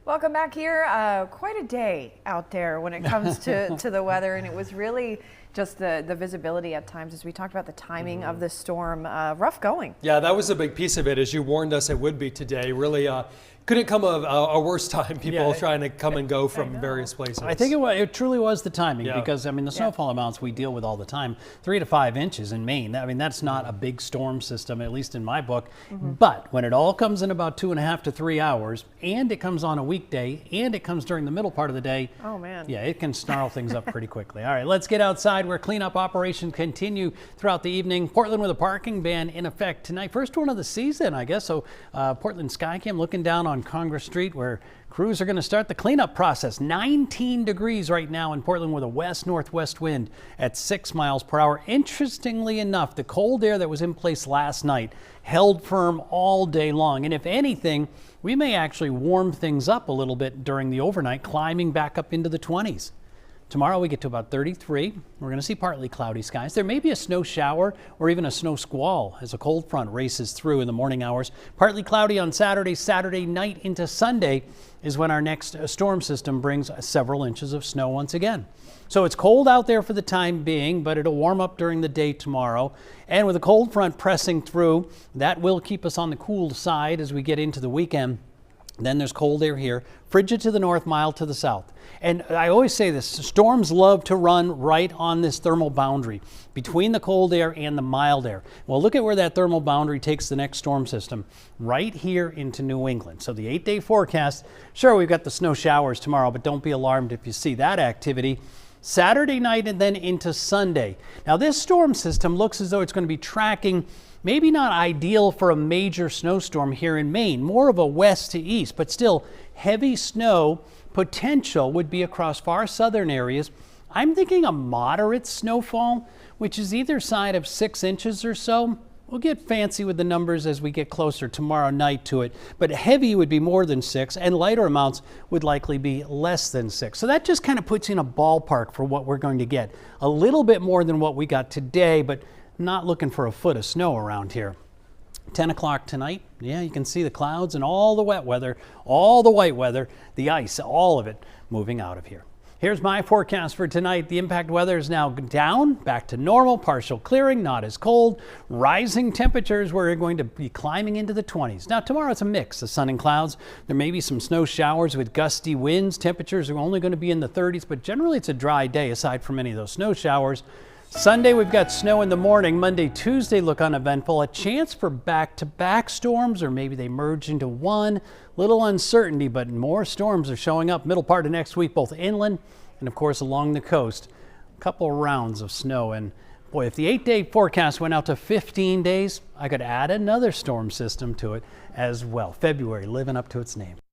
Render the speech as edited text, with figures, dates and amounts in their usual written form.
Welcome back here. Quite a day out there when it comes to the weather, and it was really just the visibility at times, as we talked about the timing of the storm. Rough going. Yeah, that was a big piece of it, as you warned us it would be today. Really couldn't come a worse time. People trying to come and go from various places. I think it truly was the timing, because I mean the snowfall amounts we deal with all the time, 3 to 5 inches in Maine. I mean that's not a big storm system, at least in my book. But when it all comes in about 2.5 to 3 hours, and it comes on a weekday, and it comes during the middle part of the day, oh man, yeah, it can snarl things up pretty quickly. All right, let's get outside where cleanup operations continue throughout the evening. Portland with a parking ban in effect tonight, first one of the season, I guess. So Portland Skycam looking down on Congress Street, where crews are going to start the cleanup process. 19 degrees right now in Portland with a west-northwest wind at 6 miles per hour. Interestingly enough, the cold air that was in place last night held firm all day long. And if anything, we may actually warm things up a little bit during the overnight, climbing back up into the 20s. Tomorrow we get to about 33. We're going to see partly cloudy skies. There may be a snow shower or even a snow squall as a cold front races through in the morning hours. Partly cloudy on Saturday night into Sunday is when our next storm system brings several inches of snow once again. So it's cold out there for the time being, but it'll warm up during the day tomorrow. And with a cold front pressing through, that will keep us on the cool side as we get into the weekend. Then there's cold air here, frigid to the north, mild to the south. And I always say this, storms love to run right on this thermal boundary between the cold air and the mild air. Well, look at where that thermal boundary takes the next storm system, right here into New England. So the 8-day forecast, sure, we've got the snow showers tomorrow, but don't be alarmed if you see that activity. Saturday night and then into Sunday. Now this storm system looks as though it's going to be tracking maybe not ideal for a major snowstorm here in Maine, more of a west to east, but still heavy snow potential would be across far southern areas. I'm thinking a moderate snowfall, which is either side of 6 inches or so. We'll get fancy with the numbers as we get closer tomorrow night to it, but heavy would be more than 6 and lighter amounts would likely be less than 6. So that just kind of puts you in a ballpark for what we're going to get. A little bit more than what we got today, but not looking for a foot of snow around here. 10 o'clock tonight, yeah, you can see the clouds and all the wet weather, all the white weather, the ice, all of it moving out of here. Here's my forecast for tonight. The impact weather is now down, back to normal, partial clearing, not as cold, rising temperatures. We're going to be climbing into the 20s. Now tomorrow it's a mix of sun and clouds. There may be some snow showers with gusty winds. Temperatures are only going to be in the 30s, but generally it's a dry day aside from any of those snow showers. Sunday, we've got snow in the morning. Monday, Tuesday look uneventful. A chance for back-to-back storms, or maybe they merge into one. Little uncertainty, but more storms are showing up middle part of next week, both inland and, of course, along the coast. A couple rounds of snow. And, boy, if the 8-day forecast went out to 15 days, I could add another storm system to it as well. February living up to its name.